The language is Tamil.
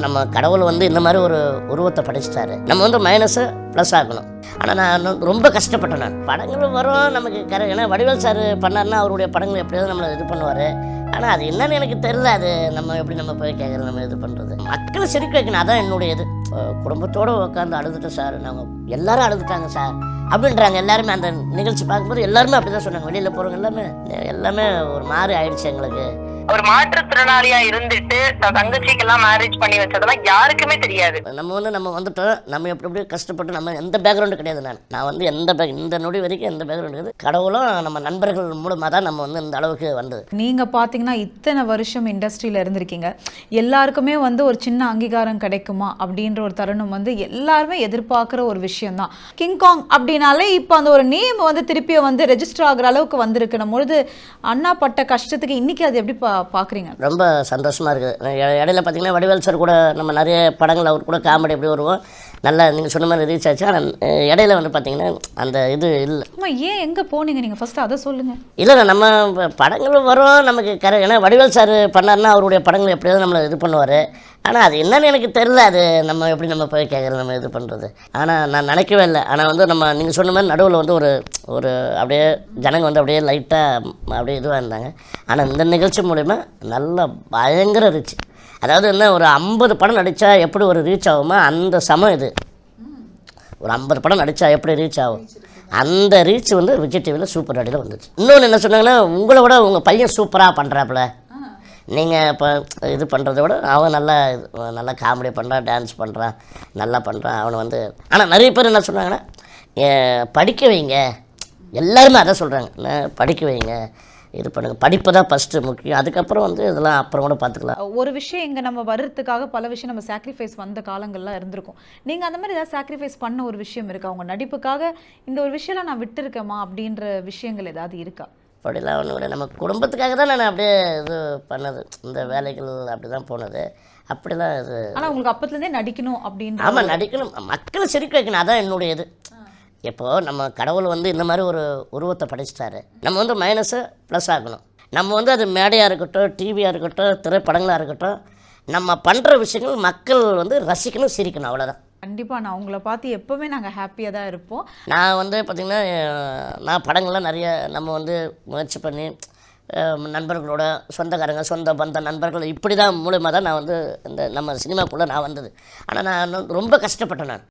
நம்ம கடவுள் வந்து இந்த மாதிரி ஒரு உருவத்தை படைச்சிட்டாரு. நம்ம வந்து மைனஸை ப்ளஸ் ஆகணும். ஆனால் நான் ரொம்ப கஷ்டப்பட்டேன். நான் படங்கள் வரும் நமக்கு ஏன்னா வடிவேல் சார் பண்ணார்னா அவருடைய படங்கள் எப்படியாவது நம்மளை இது பண்ணுவார். ஆனால் அது என்னன்னு எனக்கு தெரியல. அது நம்ம எப்படி நம்ம போய் கேட்குறது, நம்ம இது பண்ணுறது, மக்களை சிரிக்க வைக்கணும். அதான் என்னுடைய இது. குடும்பத்தோடு உட்காந்து அழுதுட்டேன் சார், நாங்கள் எல்லாரும் அழுதுட்டாங்க சார் அப்படின்றாங்க. எல்லாருமே அந்த நிகழ்ச்சி பார்க்கும்போது எல்லாருமே அப்படி தான் சொன்னாங்க. வெளியில் போகிறவங்க எல்லாமே ஒரு மாதிரி ஆயிடுச்சு எங்களுக்கு. ஒரு மாற்றுத்திறனாளியா இருந்துட்டு தங்கச்சிக்கெல்லாம் மேரேஜ் பண்ணி வச்சதெல்லாம் யாருக்குமே தெரியாது. நம்ம வந்துட்டோம். நம்ம எப்படி கஷ்டப்பட்டு நம்ம எந்த பேக்ரவுண்டு கிடையாது. நான் வந்து இந்த நொடி வரைக்கும் எந்த பேக்ரவுண்டு கிடையாது. கடவுளும் நம்ம நண்பர்கள் மூலமாக தான் நம்ம வந்து இந்த அளவுக்கு வந்தது. நீங்கள் பார்த்தீங்கன்னா இத்தனை வருஷம் இண்டஸ்ட்ரியில் இருந்திருக்கீங்க. எல்லாருக்குமே வந்து ஒரு சின்ன அங்கீகாரம் கிடைக்குமா அப்படின்ற ஒரு தருணம் வந்து எல்லாருமே எதிர்பார்க்குற ஒரு விஷயம்தான். கிங்காங் அப்படின்னாலே இப்போ அந்த ஒரு நேம் வந்து திருப்பியும் வந்து ரெஜிஸ்டர் ஆகிற அளவுக்கு வந்திருக்கணும் பொழுது அண்ணா பட்ட கஷ்டத்துக்கு இன்னைக்கு அது எப்படி பார்க்குறீங்க? ரொம்ப சந்தோஷமாக இருக்குது. இடையில பார்த்தீங்கன்னா வடிவேல் சார் கூட நம்ம நிறைய படங்கள் அவர் கூட காமெடி எப்படி வருவோம், நல்லா நீங்கள் சொன்ன மாதிரி ரீச் ஆச்சு. ஆனால் இடையில வந்து பார்த்தீங்கன்னா அந்த இது இல்லை. ஏன் எங்கே போனீங்க நீங்கள் ஃபஸ்ட்டு அதை சொல்லுங்கள். இல்லை நம்ம படங்கள் வரும் நமக்கு ஏன்னா வடிவேல் சார் பண்ணார்னா அவருடைய படங்கள் எப்படியாவது நம்மளை இது பண்ணுவார். ஆனால் அது என்னன்னு எனக்கு தெரியல. அது நம்ம எப்படி நம்ம போய் கேட்குறது, நம்ம இது பண்ணுறது. ஆனால் நான் நினைக்கவே இல்லை. ஆனால் வந்து நம்ம நீங்கள் சொன்ன மாதிரி நடுவில் வந்து ஒரு அப்படியே ஜனங்க வந்து அப்படியே லைட்டாக அப்படியே இதுவாக இருந்தாங்க. ஆனால் இந்த நிகழ்ச்சி மூலிமா நல்லா பயங்கர ரீச். அதாவது என்ன, ஒரு 50 படம் நடித்தா எப்படி ஒரு ரீச் ஆகுமோ அந்த சமம் இது. ஒரு 50 படம் நடித்தா எப்படி ரீச் ஆகும் அந்த ரீச் வந்து விஜய் டிவியில் சூப்பர் அடியில் வந்துச்சு. இன்னொன்று என்ன சொன்னாங்கன்னா, உங்களை விட உங்கள் பையன் சூப்பராக பண்ணுறாப்புல, நீங்கள் இப்போ இது பண்ணுறத விட அவன் நல்லா காமெடி பண்ணுறான், டான்ஸ் பண்ணுறான், நல்லா பண்ணுறான் அவனை வந்து. ஆனால் நிறைய பேர் என்ன சொல்கிறாங்கன்னா, படிக்க வைங்க. எல்லாருமே அதான் சொல்கிறாங்க, படிக்க வைங்க, இது பண்ணுங்க, படிப்பு தான் ஃபஸ்ட்டு முக்கியம், அதுக்கப்புறம் வந்து இதெல்லாம் அப்புறம் கூட பார்த்துக்கலாம். ஒரு விஷயம் இங்கே நம்ம வர்றதுக்காக பல விஷயம் நம்ம சாக்ரிஃபைஸ் வந்த காலங்கள்லாம் இருந்திருக்கும். நீங்கள் அந்த மாதிரி ஏதாவது சாக்ரிஃபைஸ் பண்ண ஒரு விஷயம் இருக்கா? அவங்க நடிப்புக்காக இந்த ஒரு விஷயம்லாம் நான் விட்டுருக்கேம்மா அப்படின்ற விஷயங்கள் ஏதாவது இருக்கா? அப்படிலாம் ஒன்று விட நம்ம குடும்பத்துக்காக தான் நான் அப்படியே இது பண்ணது. இந்த வேலைகள் அப்படி தான் போனது. அப்படிலாம் இது. ஆனால் உங்களுக்கு அப்பத்துலேருந்தே நடிக்கணும் அப்படின்னு. ஆமாம், நடிக்கணும், மக்களை சிரிக்க வைக்கணும். அதான் என்னுடைய இது. இப்போது நம்ம கடவுள் வந்து இந்த மாதிரி ஒரு உருவத்தை படைச்சிட்டாரு. நம்ம வந்து மைனஸை ப்ளஸ் ஆகணும். நம்ம வந்து அது மேடையாக இருக்கட்டும், டிவியாக இருக்கட்டும், திரைப்படங்களாக இருக்கட்டும், நம்ம பண்ணுற விஷயங்கள் மக்கள் வந்து ரசிக்கணும், சிரிக்கணும், அவ்வளோதான். கண்டிப்பாக நான் உங்களை பார்த்து எப்போவுமே நாங்கள் ஹாப்பியாக தான் இருப்போம். நான் வந்து பார்த்திங்கன்னா நான் படங்கள்லாம் நிறைய நம்ம வந்து முயற்சி பண்ணி நண்பர்களோட, சொந்தக்காரங்க, சொந்த பந்த நண்பர்கள் இப்படி தான் மூலமாக தான் நான் வந்து இந்த நம்ம சினிமாக்குள்ளே நான் வந்தது. ஆனால் நான் ரொம்ப கஷ்டப்பட்டேன். நான்